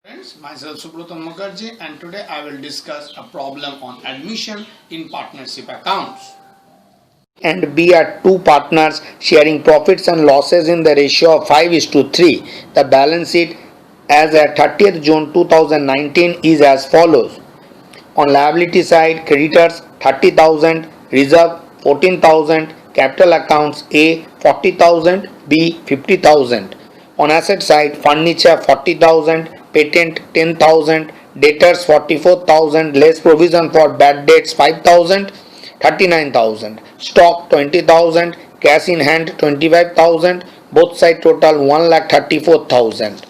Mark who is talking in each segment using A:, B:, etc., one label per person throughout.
A: Friends, myself Subrata Mukherjee, and today I will discuss a problem on admission in partnership accounts.
B: And B are two partners sharing profits and losses in the ratio of 5:3. The balance sheet as at 30th June 2019 is as follows. On liability side, creditors 30,000, reserve 14,000, capital accounts A 40,000, B 50,000. On asset side, furniture 40,000, patent 10,000, debtors 44,000, less provision for bad debts 5,000, 39,000, stock 20,000, cash in hand 25,000, both side total 1,34,000.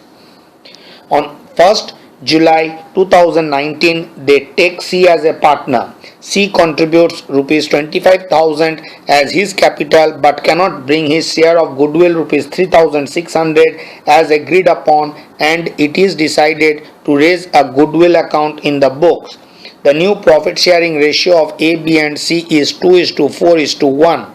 B: On 1st July 2019, they take C as a partner. C contributes rupees 25,000 as his capital but cannot bring his share of goodwill rupees 3,600 as agreed upon, and it is decided to raise a goodwill account in the books. The new profit sharing ratio of A, B and C is 2:4:1.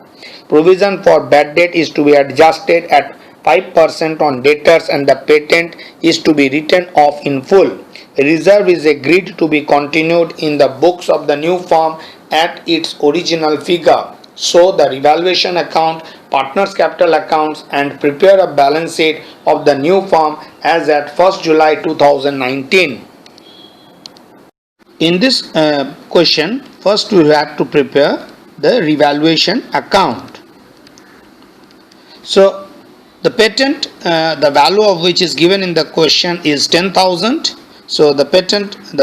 B: Provision for bad debt is to be adjusted at 5% on debtors and the patent is to be written off in full. Reserve is agreed to be continued in the books of the new firm at its original figure. So the revaluation account, partners capital accounts and prepare a balance sheet of the new firm as at 1st July 2019. In this question, first we have to prepare the revaluation account. So the patent, the value of which is given in the question is 10,000. So the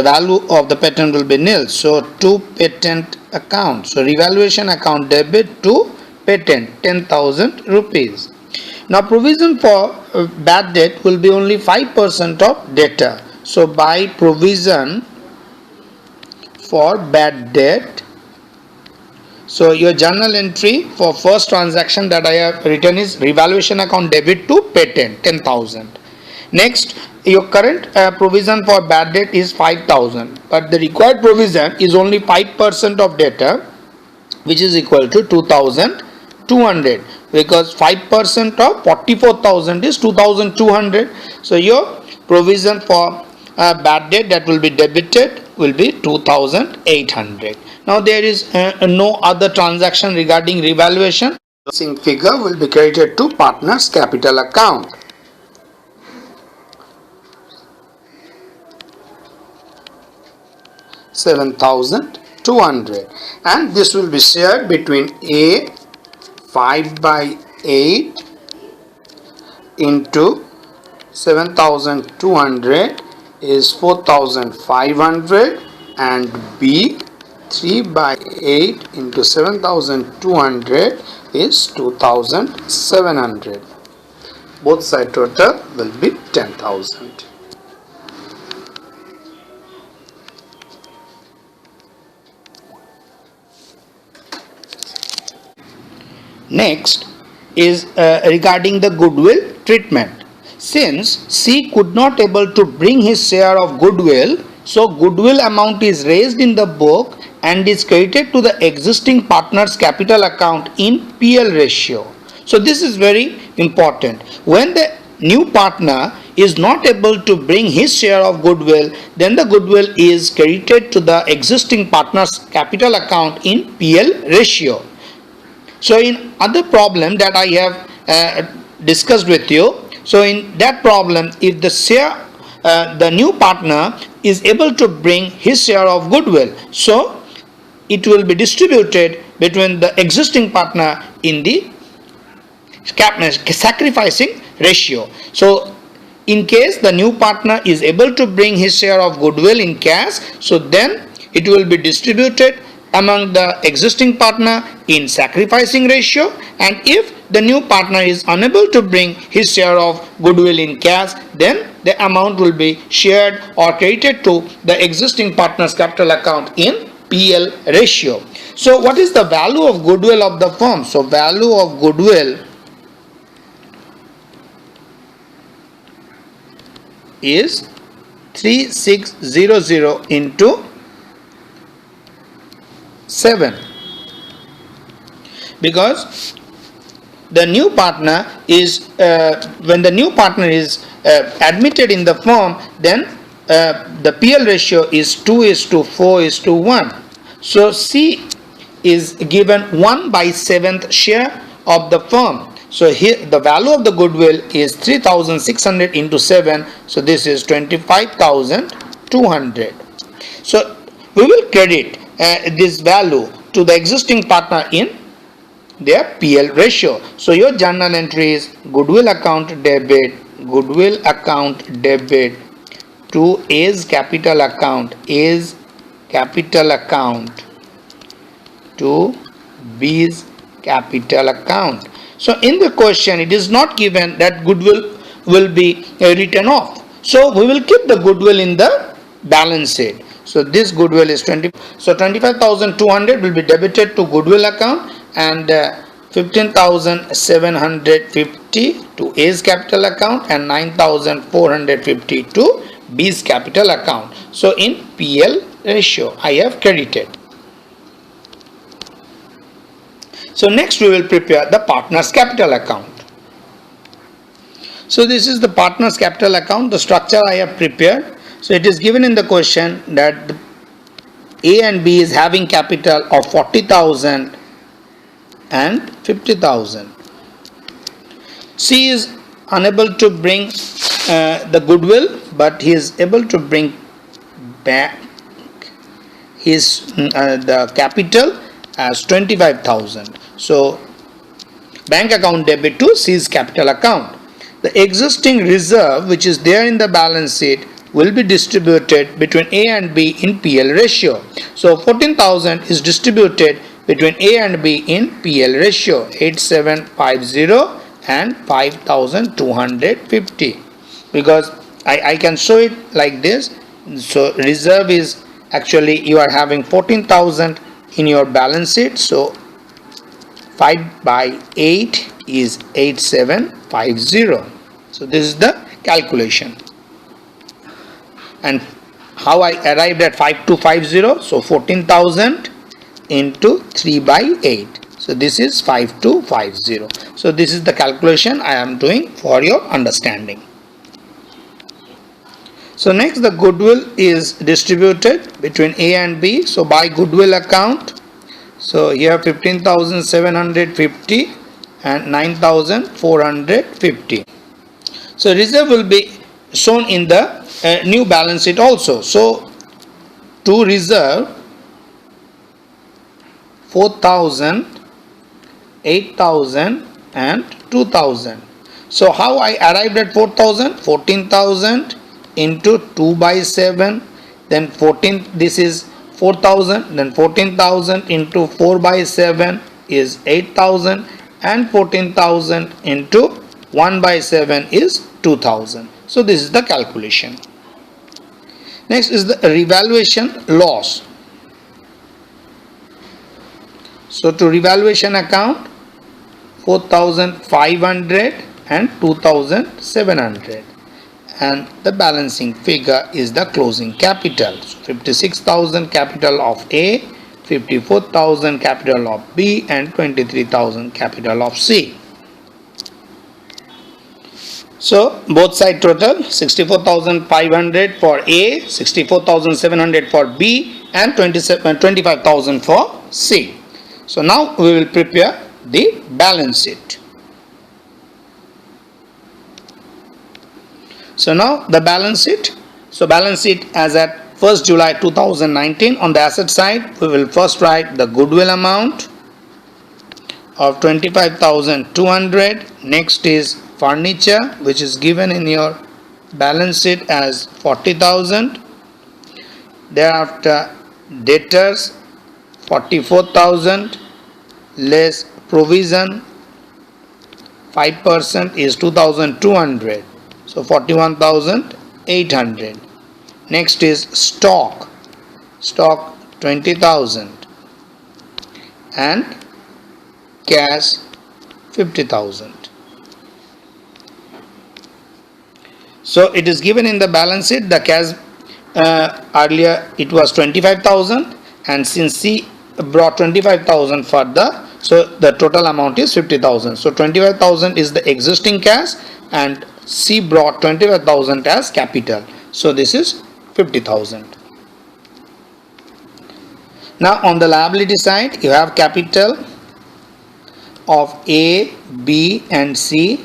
B: value of the patent will be nil. So to patent account. So revaluation account debit to patent 10,000 rupees. Now provision for bad debt will be only 5% of debtor. So by provision for bad debt, so your journal entry for first transaction that I have written is revaluation account debit to patent 10,000. Next, your current provision for bad debt is 5,000, but the required provision is only 5% of debtor, which is equal to 2,200, because 5% of 44,000 is 2,200. So your provision for bad debt that will be debited will be 2,800. Now there is no other transaction regarding revaluation. The figure will be credited to partners capital account. $7,200, and this will be shared between A 5/8 into 7,200 is 4,500 and B 3/8 into 7,200 is 2,700. Both side total will be 10,000. Next is regarding the goodwill treatment. Since C could not able to bring his share of goodwill, so goodwill amount is raised in the book and is credited to the existing partner's capital account in PL ratio. So this is very important. When the new partner is not able to bring his share of goodwill, then the goodwill is credited to the existing partner's capital account in PL ratio. So in other problem that I have discussed with you, so in that problem, if the share, the new partner is able to bring his share of goodwill, so it will be distributed between the existing partner in the sacrificing ratio. So in case the new partner is able to bring his share of goodwill in cash, so then it will be distributed among the existing partner in sacrificing ratio, and if the new partner is unable to bring his share of goodwill in cash, then the amount will be shared or credited to the existing partner's capital account in PL ratio. So what is the value of goodwill of the firm? So value of goodwill is 3600 into 7, because the new partner is when the new partner is admitted in the firm, then the PL ratio is 2:4:1. So C is given 1/7th share of the firm. So here the value of the goodwill is 3,600 into 7. So this is 25,200. So we will credit this value to the existing partner in their PL ratio. So your journal entry is goodwill account debit to A's capital account to B's capital account. So in the question it is not given that goodwill will be written off. So we will keep the goodwill in the balance sheet. So this goodwill is 25,200 will be debited to goodwill account and 15,750 to A's capital account and 9,450 to B's capital account. So in PL ratio I have credited. So next we will prepare the partner's capital account. So this is the partner's capital account. The structure I have prepared. So it is given in the question that A and B is having capital of 40,000 and 50,000. C is unable to bring the goodwill, but he is able to bring back his the capital as 25,000. So bank account debit to C's capital account. The existing reserve which is there in the balance sheet will be distributed between A and B in PL ratio. So 14,000 is distributed between A and B in PL ratio 8750 and 5,250, because I can show it like this. So reserve is actually you are having 14,000 in your balance sheet. So 5/8 is 8750. So this is the calculation. And how I arrived at 5250? So 14,000 into 3/8. So this is 5250. So this is the calculation I am doing for your understanding. So next the goodwill is distributed between A and B. So by goodwill account, so here 15,750 and 9,450. So reserve will be shown in the new balance sheet also. So to reserve 4,000, 8,000 and 2,000. So how I arrived at 4,000? 14,000 into 2/7, then 14, this is 4,000, then 14,000 into 4/7 is 8,000 and 14,000 into 1/7 is 2,000. So this is the calculation. Next is the revaluation loss. So to revaluation account 4,500 and 2,700, and the balancing figure is the closing capital. So 56,000 capital of A, 54,000 capital of B and 23,000 capital of C. So both side total 64,500 for A, 64,700 for B and 25,000 for C. So now we will prepare the balance sheet. So now the balance sheet. So balance sheet as at 1st July 2019, on the asset side we will first write the goodwill amount of 25,200. Next is furniture, which is given in your balance sheet as 40,000. Thereafter debtors 44,000 less provision 5% is 2,200. So 41,800. Next is stock 20,000 and cash 50,000. So it is given in the balance sheet. The cash earlier it was 25,000, and since C brought 25,000 further, so the total amount is 50,000. So 25,000 is the existing cash and C brought 25,000 as capital. So this is 50,000. Now on the liability side, you have capital of A, B and C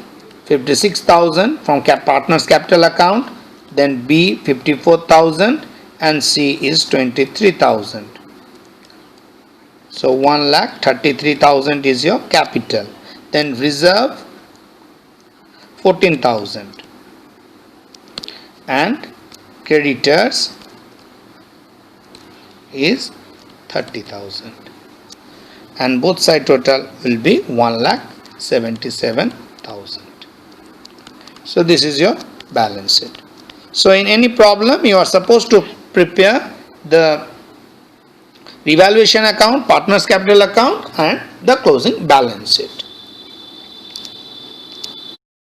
B: 56,000 from partners capital account, then B 54,000 and C is 23,000. So 1,33,000 is your capital. Then reserve 14,000 and creditors is 30,000, and both side total will be 1,77,000. So this is your balance sheet. So in any problem, you are supposed to prepare the revaluation account, partners capital account and the closing balance sheet.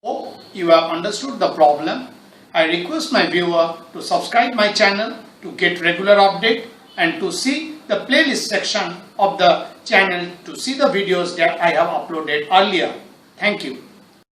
A: Hope you have understood the problem. I request my viewer to subscribe my channel to get regular update and to see the playlist section of the channel to see the videos that I have uploaded earlier. Thank you.